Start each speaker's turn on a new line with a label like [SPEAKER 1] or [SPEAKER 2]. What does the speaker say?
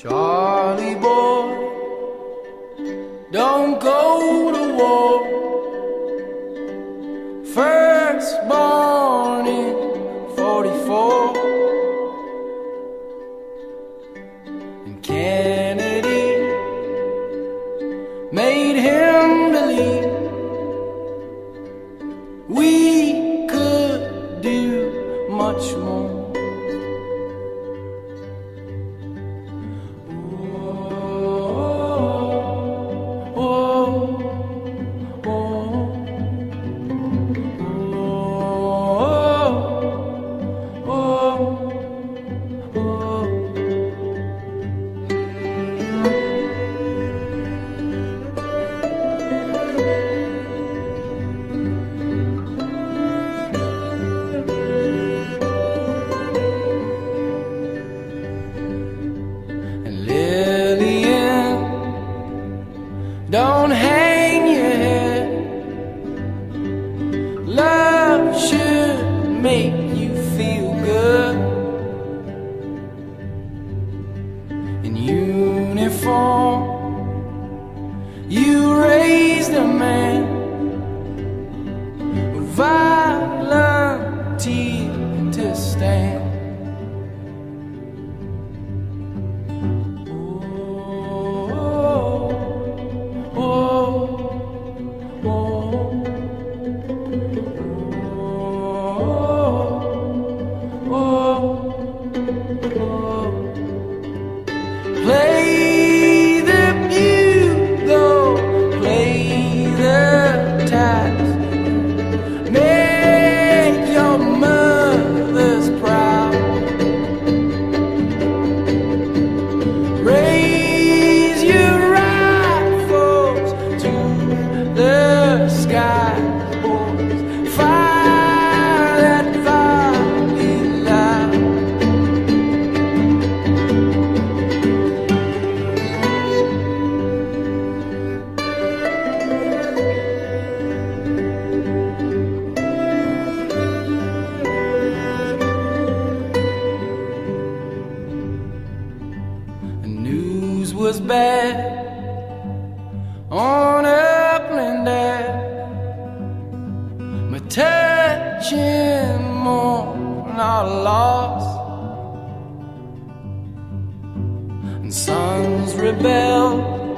[SPEAKER 1] Charlie boy, don't go to war. First born in 44, and Kennedy made him believe we could do much more. Don't hang your head. Love should make you feel good. In uniform, you raised a man with violent teeth to stand. Play the bugle, play the taps, make your mothers proud. Raise your rifles to the sky, boys. Fire that volley loud. News was bad on Upland Ave, but touching more our loss. And sons rebelled